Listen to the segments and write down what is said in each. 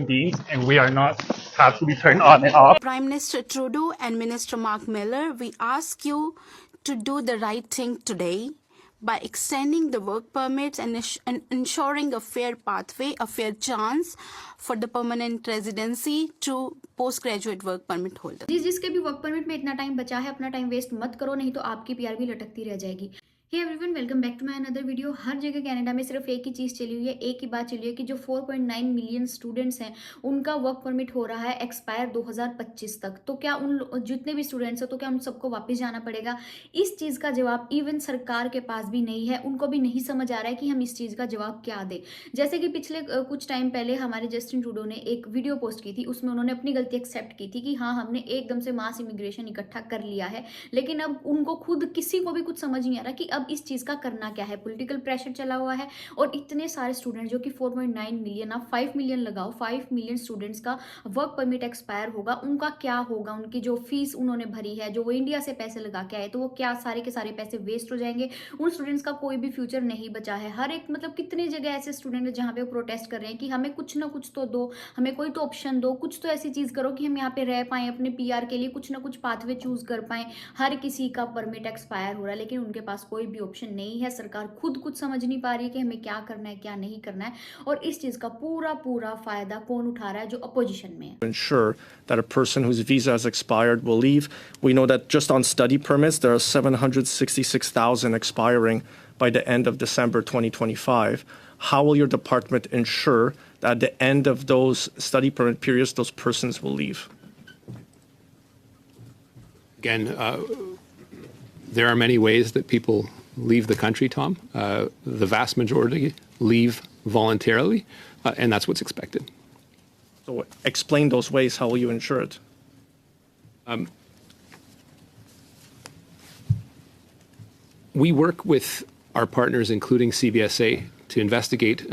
beings, and we are not have to be turned on and off. Prime Minister Trudeau and Minister Mark Miller, we ask you to do the right thing today by extending the work permits and ensuring a fair pathway, a fair chance for the permanent residency to postgraduate work permit holder. जिसके भी work permit में इतना time बचा है, अपना time waste मत करो, नहीं तो आपकी पीआर भी लटकती रह जाएगी। Hey everyone, welcome back to my another video. हर जगह कनाडा में सिर्फ एक ही चीज़ चली हुई है, एक ही बात चली हुई है कि जो 4.9 मिलियन स्टूडेंट्स हैं उनका वर्क परमिट हो रहा है एक्सपायर 2025 तक। तो क्या उन जितने भी स्टूडेंट्स हैं तो क्या उन सबको वापस जाना पड़ेगा? इस चीज़ का जवाब इवन सरकार के पास भी नहीं है। उनको भी नहीं समझ आ रहा है कि हम इस चीज़ का जवाब क्या दें। जैसे कि पिछले कुछ टाइम पहले हमारे जस्टिन ट्रूडो ने एक वीडियो पोस्ट की थी, उसमें उन्होंने अपनी गलती एक्सेप्ट की थी कि हाँ, हमने एकदम से मास इमिग्रेशन इकट्ठा कर लिया है, लेकिन अब उनको खुद किसी को भी कुछ समझ नहीं आ रहा कि अब इस चीज़ का करना क्या है। पॉलिटिकल प्रेशर चला हुआ है और इतने सारे स्टूडेंट जो कि 4.9 मिलियन, आप 5 मिलियन लगाओ, 5 मिलियन स्टूडेंट्स का वर्क परमिट एक्सपायर होगा। उनका क्या होगा? उनकी जो फीस उन्होंने भरी है, जो वो इंडिया से पैसे लगा के आए, तो वो क्या सारे के सारे पैसे वेस्ट हो जाएंगे? उन स्टूडेंट्स का कोई भी फ्यूचर नहीं बचा है। हर एक मतलब कितनी जगह ऐसे स्टूडेंट है जहाँ पे वो प्रोटेस्ट कर रहे हैं कि हमें कुछ ना कुछ तो दो, हमें कोई तो ऑप्शन दो, कुछ तो ऐसी चीज़ करो कि हम यहाँ पे रह पाएँ, अपने पीआर के लिए कुछ ना कुछ पाथवे चूज कर पाएँ। हर किसी का परमिट एक्सपायर हो रहा है, लेकिन उनके पास कोई भी ऑप्शन नहीं है। सरकार खुद कुछ समझ नहीं पा रही है कि हमें क्या करना है, क्या नहीं करना है, और इस चीज का पूरा फायदा कौन उठा रहा है? जो अपोजिशन में है। Ensure that a person whose visa has expired will leave. We know that just on study permits there are 766,000 expiring by the end of December 2025. How will your department ensure that at the end of those study permit periods those persons will leave? Again, there are many ways that people leave the country, Tom. The vast majority leave voluntarily, and that's what's expected. So explain those ways. How will you ensure it? We work with our partners, including CBSA, to investigate,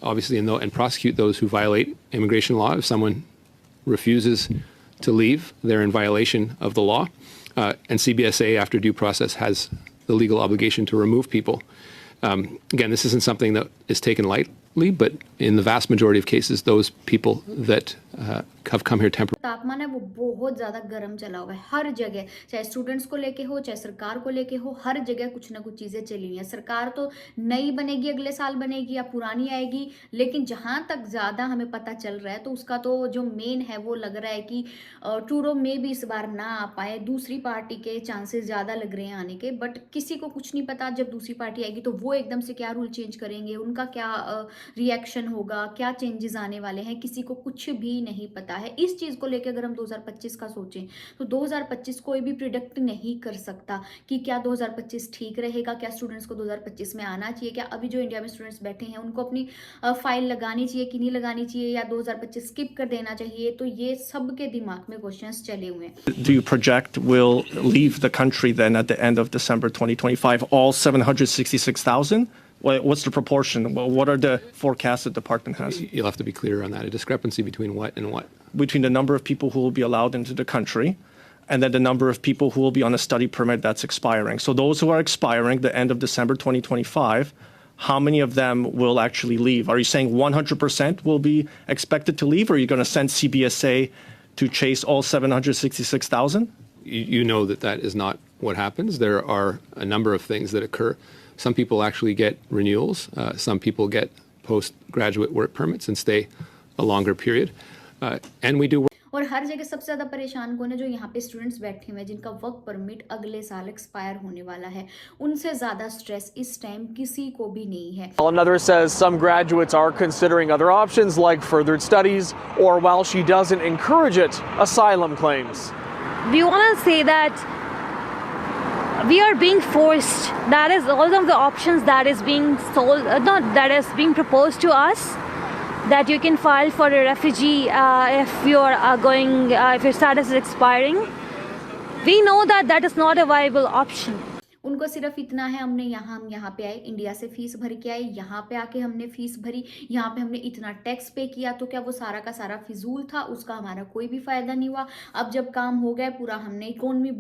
obviously, and prosecute those who violate immigration law. If someone refuses to leave, they're in violation of the law. And CBSA, after due process, has the legal obligation to remove people. Again, this isn't something that is taken lightly, but in the vast majority of cases, those people that have come here temporarily. तापमान है वो बहुत ज़्यादा गर्म चला हुआ है हर जगह, चाहे स्टूडेंट्स को लेके हो, चाहे सरकार को लेके हो, हर जगह कुछ ना कुछ चीज़ें चली हुई हैं। सरकार तो नई बनेगी, अगले साल बनेगी या पुरानी आएगी, लेकिन जहाँ तक ज़्यादा हमें पता चल रहा है तो उसका तो जो मेन है वो लग रहा है कि ट्रूडो में भी इस बार ना आ पाए। दूसरी पार्टी के चांसेस ज़्यादा लग रहे हैं आने के, बट किसी को कुछ नहीं पता जब दूसरी पार्टी आएगी तो वो एकदम से क्या रूल चेंज करेंगे, उनका क्या रिएक्शन होगा, क्या चेंजेस आने वाले हैं, किसी को कुछ भी नहीं पता है। इस चीज़ को लेकर अगर हम 2025 का सोचें तो 2025 कोई भी प्रिडिक्ट नहीं कर सकता कि क्या 2025 ठीक रहेगा, क्या स्टूडेंट्स को 2025 में आना चाहिए, क्या अभी जो इंडिया में स्टूडेंट्स बैठे हैं उनको अपनी फाइल लगानी चाहिए कि नहीं लगानी चाहिए, या 2025 स्किप कर देना चाहिए। तो ये सब के दिमाग में क्वेश्चंस चले हुए हैं। Do you project will leave the country then at the end of December 2025, all 766,000? What's the proportion? What are the forecasts the department has? You'll have to be clear on that. A discrepancy between what and what? Between the number of people who will be allowed into the country and then the number of people who will be on a study permit that's expiring. So those who are expiring the end of December 2025, how many of them will actually leave? Are you saying 100% will be expected to leave, or are you going to send CBSA to chase all 766,000? You know that is not what happens. There are a number of things that occur. Some people actually get renewals. Some people get postgraduate work permits and stay a longer period. And we do work. और हर जगह सबसे ज़्यादा परेशान कौन है? जो यहाँ पे स्टूडेंट्स बैठे हुए हैं जिनका वर्क परमिट अगले साल एक्सपायर होने वाला है। उनसे ज़्यादा स्ट्रेस इस टाइम किसी को भी नहीं है। Another says some graduates are considering other options like furthered studies, or while she doesn't encourage it, asylum claims. We want to say that we are being forced. That is all of the options that is being sold, that is being proposed to us. That you can file for a refugee if you're if your status is expiring. We know that is not a viable option. उनको सिर्फ इतना है, हम यहाँ पे आए, India से fees भर के आए, यहाँ पे आके हमने फीस भरी, यहाँ पे हमने इतना टैक्स पे किया, तो क्या वो सारा का सारा फिजूल था? उसका हमारा कोई भी फायदा नहीं हुआ। अब जब काम हो गया पूरा, हमने इकोनॉमी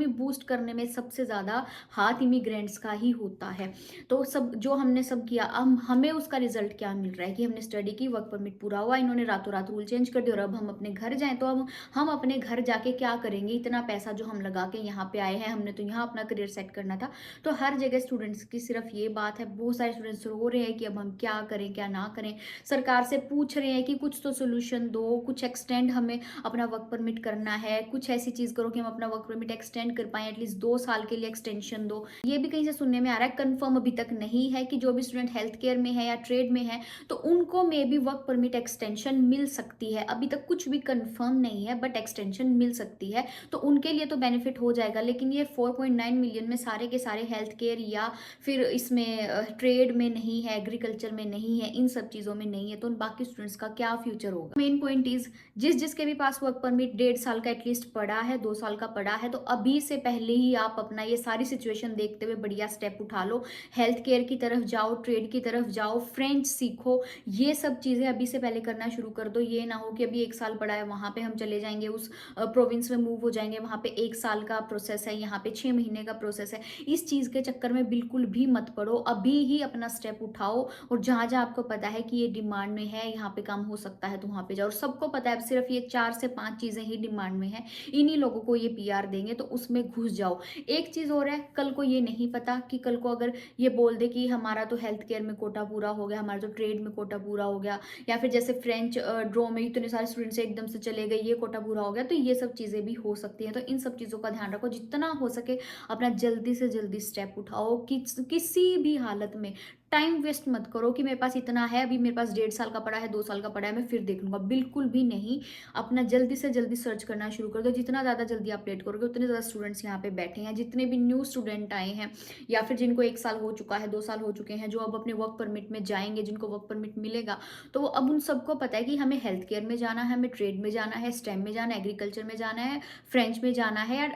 बूस्ट करने में सबसे ज़्यादा हाथ इमिग्रेंट्स का ही होता है। तो सब जो हमने सब किया, अब हमें उसका रिजल्ट क्या मिल रहा है कि हमने स्टडी की, वर्क परमिट पूरा हुआ, इन्होंने रातों रात रूल चेंज कर दिया और अब हम अपने घर जाएं। तो अब हम अपने घर जाके क्या करेंगे? इतना पैसा जो हम लगा के यहाँ पे आए हैं, हमने तो यहाँ अपना करियर सेट करना था। तो हर जगह स्टूडेंट्स की सिर्फ ये बात है, बहुत सारे स्टूडेंट्स रो रहे हैं कि अब हम क्या करें क्या ना करें। सरकार से पूछ रहे हैं कि कुछ तो सोल्यूशन दो, कुछ एक्सटेंड, हमें अपना वर्क परमिट करना है, कुछ ऐसी चीज करो कि हम अपना वर्क परमिट एक्सटेंड कर पाए, एटलीस्ट 2 साल के लिए एक्सटेंशन दो। ये भी कहीं से सुनने में आ रहा है, कंफर्म अभी तक नहीं है, कि जो भी स्टूडेंट हेल्थ केयर में है या ट्रेड में है तो उनको मे भी वर्क परमिट एक्सटेंशन मिल सकती है। अभी तक कुछ भी कंफर्म नहीं है, बट एक्सटेंशन मिल सकती है, तो उनके लिए तो बेनिफिट हो जाएगा। लेकिन ये 4.9 मिलियन में सारे के सारे हेल्थ केयर या फिर इसमें ट्रेड में नहीं है, एग्रीकल्चर में नहीं है, इन सब चीज़ों में नहीं है, तो उन बाकी स्टूडेंट्स का क्या फ्यूचर होगा? मेन पॉइंट इज, जिसके भी पास वर्क परमिट 1.5 साल का एटलीस्ट पड़ा है, 2 साल का पड़ा है, तो अभी से पहले ही आप अपना ये सारी सिचुएशन देखते हुए बढ़िया स्टेप उठा लो। हेल्थ केयर की तरफ जाओ, ट्रेड की तरफ जाओ, फ्रेंच सीखो, ये सब चीज़ें अभी से पहले करना शुरू कर दो। ये ना हो कि अभी 1 साल पड़ा है, वहाँ पे हम चले जाएंगे, उस प्रोविंस में मूव हो जाएंगे, वहाँ पे 1 साल का प्रोसेस है, यहाँ पे 6 महीने का प्रोसेस है। इस चीज़ के चक्कर में बिल्कुल भी मत पड़ो, अभी ही अपना स्टेप उठाओ और जहाँ जहाँ आपको पता है कि ये डिमांड में है, यहाँ पे काम हो सकता है, तो वहाँ पे जाओ। और सबको पता है सिर्फ ये 4 से 5 चीज़ें ही डिमांड में है, इन्हीं लोगों को ये PR देंगे, तो उसमें घुस जाओ। एक चीज़ और है, कल को ये नहीं पता कि कल को अगर ये बोल दे कि हमारा तो हेल्थ केयर में कोटा पूरा हो गया, हमारा तो ट्रेड में कोटा पूरा हो गया, या फिर जैसे फ्रेंच ड्रॉ में इतने सारे स्टूडेंट्स एकदम से चले गए, ये कोटा पूरा हो गया, तो ये सब चीज़ें भी हो सकती हैं। तो इन सब चीज़ों का ध्यान रखो, जितना हो सके अपना जल्दी से जल्दी स्टेप उठाओ, कि किसी भी हालत में टाइम वेस्ट मत करो कि मेरे पास इतना है, अभी मेरे पास 1.5 साल का पड़ा है, 2 साल का पड़ा है, मैं फिर देख लूंगा, बिल्कुल भी नहीं। अपना जल्दी से जल्दी सर्च करना शुरू कर दो, जितना ज़्यादा जल्दी अपडेट करोगे उतने ज़्यादा स्टूडेंट्स यहाँ पे बैठे हैं, जितने भी न्यू स्टूडेंट आए हैं या फिर जिनको 1 साल हो चुका है, 2 साल हो चुके हैं, जो अब अपने वर्क परमिट में जाएंगे, जिनको वर्क परमिट मिलेगा, तो अब उन सबको पता है कि हमें हेल्थ केयर में जाना है, हमें ट्रेड में जाना है, स्टेम में जाना है, एग्रीकल्चर में जाना है, फ्रेंच में जाना है, या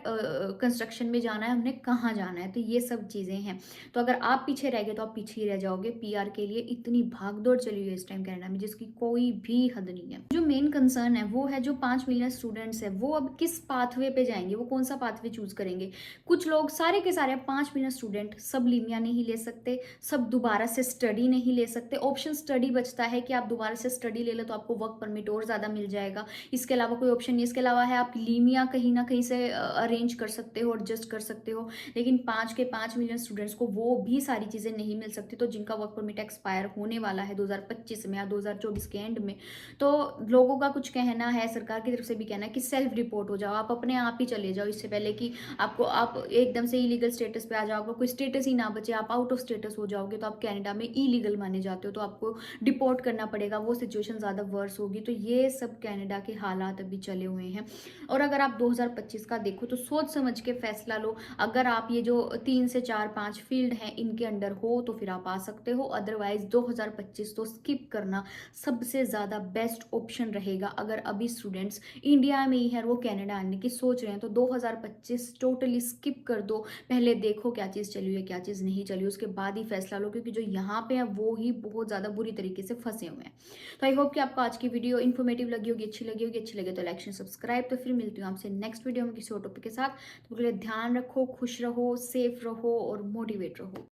कंस्ट्रक्शन में जाना है, हमने कहाँ जाना है। तो ये सब चीज़ें हैं। तो अगर आप पीछे रह गए तो आप पीछे ही रह जाओगे। PR के लिए इतनी भागदौड़ चली हुई है इस टाइम कनाडा में, जिसकी कोई भी हद नहीं है। जो मेन कंसर्न है वो है जो 5 मिलियन स्टूडेंट्स है, वो अब किस पाथवे पे जाएंगे, वो कौन सा पाथवे चूज करेंगे। कुछ लोग, सारे के सारे 5 मिलियन स्टूडेंट सब लीनिया नहीं ले सकते, सब दोबारा से स्टडी नहीं ले सकते। ऑप्शन स्टडी बचता है कि आप दोबारा से स्टडी ले लो तो आपको वर्क परमिट और ज़्यादा मिल जाएगा, इसके अलावा कोई ऑप्शन नहीं। इसके अलावा है आप लीमिया कहीं ना कहीं से अरेंज कर सकते हो, एडजस्ट कर सकते हो, लेकिन 5 मिलियन स्टूडेंट्स को वो भी सारी चीज़ें नहीं मिल सकती। तो जिनका वर्क परमिट एक्सपायर होने वाला है 2025 में या 2024 के एंड में, तो लोगों का कुछ कहना है, सरकार की तरफ से भी कहना है कि सेल्फ रिपोर्ट हो जाओ, आप अपने आप ही चले जाओ, इससे पहले कि आप एकदम से इलीगल स्टेटस पे आ जाओ, आपका कोई स्टेटस ही ना बचे, आप आउट ऑफ स्टेटस हो जाओगे तो आप कनाडा में इलीगल माने जाते हो, तो आपको डिपोर्ट करना पड़ेगा, वो सिचुएशन ज़्यादा वर्स होगी। तो ये सब कनाडा के हालात अभी चले हुए हैं। और अगर आप 2025 का देखो तो सोच समझ के फैसला लो। अगर आप ये जो 3 से 4-5 फील्ड हैं इनके अंडर हो तो फिर आप आ सकते हो, अदरवाइज 2025 तो स्किप करना सबसे ज़्यादा बेस्ट ऑप्शन रहेगा। अगर अभी स्टूडेंट्स इंडिया में ही है और वो कनाडा आने की सोच रहे हैं तो 2025 टोटली स्किप कर दो। पहले देखो क्या चीज़ चली हुई है, क्या चीज़ नहीं चली, उसके बाद ही फैसला लो, क्योंकि जो यहाँ पे है वो ही बहुत ज़्यादा बुरी तरीके से फंसे हुए हैं। तो आई होप कि आपको आज की वीडियो इन्फॉर्मेटिव लगी होगी, अच्छी लगे तो लाइक शेयर सब्सक्राइब। तो फिर मिलती हूँ आपसे नेक्स्ट वीडियो में किसी और टॉपिक के साथ। तो ध्यान रखो, खुश रहो, सेफ रहो और मोटिवेट रहो।